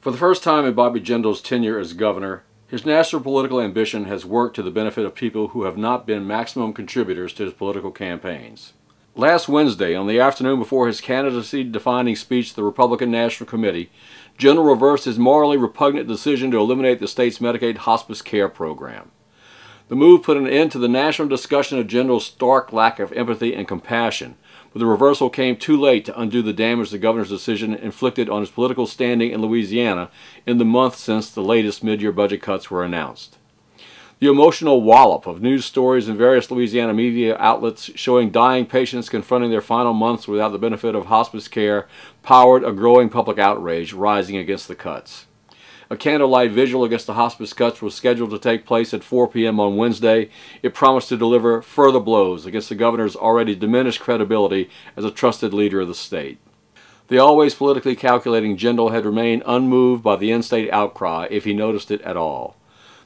For the first time in Bobby Jindal's tenure as governor, his national political ambition has worked to the benefit of people who have not been maximum contributors to his political campaigns. Last Wednesday, on the afternoon before his candidacy-defining speech to the Republican National Committee, Jindal reversed his morally repugnant decision to eliminate the state's Medicaid hospice care program. The move put an end to the national discussion of Jindal's stark lack of empathy and compassion, but the reversal came too late to undo the damage the governor's decision inflicted on his political standing in Louisiana in the month since the latest mid-year budget cuts were announced. The emotional wallop of news stories in various Louisiana media outlets showing dying patients confronting their final months without the benefit of hospice care powered a growing public outrage rising against the cuts. A candlelight vigil against the hospice cuts was scheduled to take place at 4 p.m. on Wednesday. It promised to deliver further blows against the governor's already diminished credibility as a trusted leader of the state. The always politically calculating Jindal had remained unmoved by the in-state outcry, if he noticed it at all.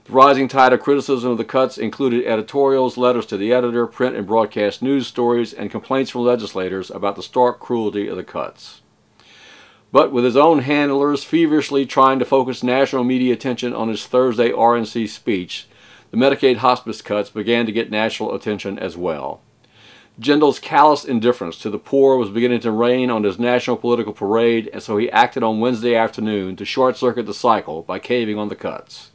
The rising tide of criticism of the cuts included editorials, letters to the editor, print and broadcast news stories, and complaints from legislators about the stark cruelty of the cuts. But with his own handlers feverishly trying to focus national media attention on his Thursday RNC speech, the Medicaid hospice cuts began to get national attention as well. Jindal's callous indifference to the poor was beginning to rain on his national political parade, and so he acted on Wednesday afternoon to short-circuit the cycle by caving on the cuts.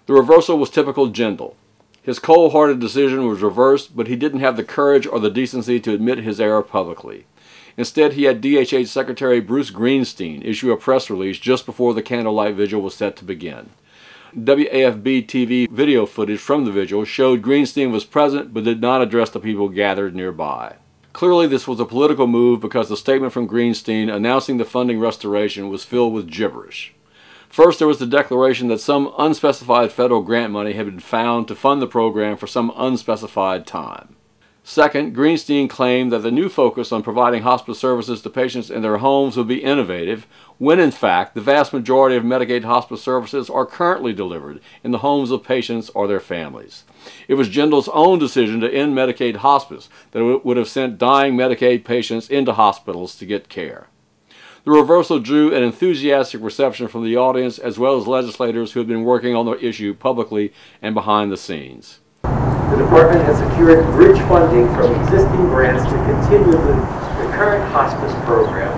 The reversal was typical Jindal. His cold-hearted decision was reversed, but he didn't have the courage or the decency to admit his error publicly. Instead, he had DHH Secretary Bruce Greenstein issue a press release just before the candlelight vigil was set to begin. WAFB-TV video footage from the vigil showed Greenstein was present but did not address the people gathered nearby. Clearly, this was a political move because the statement from Greenstein announcing the funding restoration was filled with gibberish. First, there was the declaration that some unspecified federal grant money had been found to fund the program for some unspecified time. Second, Greenstein claimed that the new focus on providing hospice services to patients in their homes would be innovative, when in fact the vast majority of Medicaid hospice services are currently delivered in the homes of patients or their families. It was Jindal's own decision to end Medicaid hospice that would have sent dying Medicaid patients into hospitals to get care. The reversal drew an enthusiastic reception from the audience as well as legislators who had been working on the issue publicly and behind the scenes. The department has secured bridge funding from existing grants to continue the current hospice program,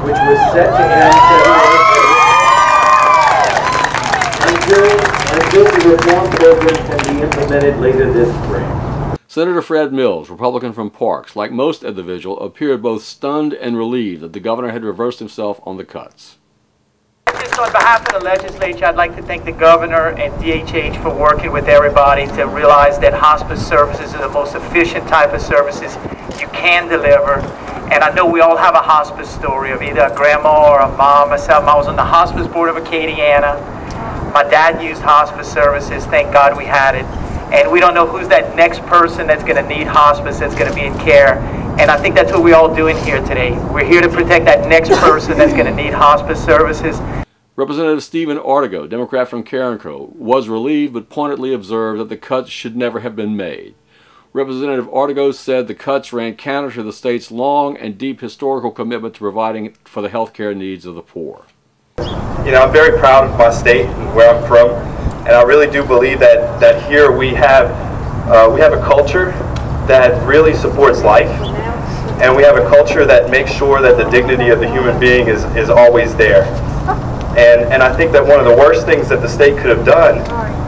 which was set to end until the reform program can be implemented later this spring. Senator Fred Mills, Republican from Parks, like most at the vigil, appeared both stunned and relieved that the governor had reversed himself on the cuts. Just on behalf of the legislature, I'd like to thank the governor and DHH for working with everybody to realize that hospice services are the most efficient type of services you can deliver. And I know we all have a hospice story of either a grandma or a mom. Myself, I was on the hospice board of Acadiana. My dad used hospice services. Thank God we had it. And we don't know who's that next person that's going to need hospice, that's going to be in care. And I think that's what we're all doing here today. We're here to protect that next person that's going to need hospice services. Representative Stephen Artigo, Democrat from Carencro, was relieved but pointedly observed that the cuts should never have been made. Representative Artigo said the cuts ran counter to the state's long and deep historical commitment to providing for the health care needs of the poor. You know, I'm very proud of my state and where I'm from, and I really do believe that here we have a culture that really supports life, and we have a culture that makes sure that the dignity of the human being is always there. And I think that one of the worst things that the state could have done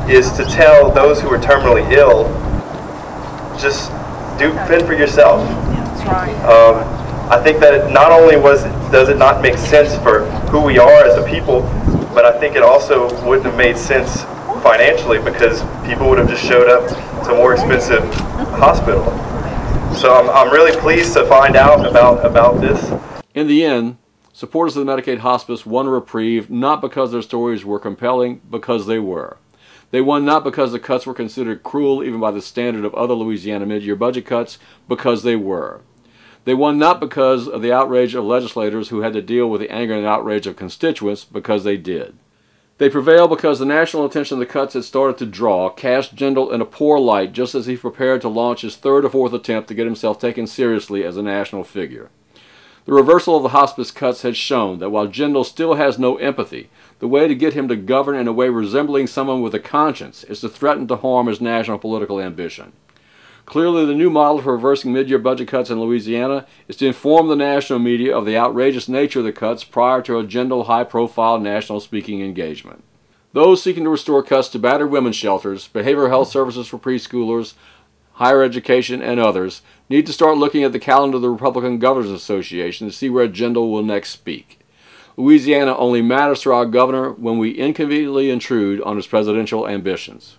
is to tell those who are terminally ill, just fend for yourself. I think that not only does it not make sense for who we are as a people, but I think it also wouldn't have made sense financially because people would have just showed up to a more expensive hospital. So I'm really pleased to find out about this. In the end, supporters of the Medicaid hospice won a reprieve not because their stories were compelling, because they were. They won not because the cuts were considered cruel even by the standard of other Louisiana mid-year budget cuts, because they were. They won not because of the outrage of legislators who had to deal with the anger and outrage of constituents, because they did. They prevailed because the national attention the cuts had started to draw cast Jindal in a poor light just as he prepared to launch his third or fourth attempt to get himself taken seriously as a national figure. The reversal of the hospice cuts has shown that while Jindal still has no empathy, the way to get him to govern in a way resembling someone with a conscience is to threaten to harm his national political ambition. Clearly, the new model for reversing mid-year budget cuts in Louisiana is to inform the national media of the outrageous nature of the cuts prior to a Jindal high-profile national speaking engagement. Those seeking to restore cuts to battered women's shelters, behavioral health services for preschoolers, higher education, and others need to start looking at the calendar of the Republican Governors Association to see where Jindal will next speak. Louisiana only matters to our governor when we inconveniently intrude on his presidential ambitions.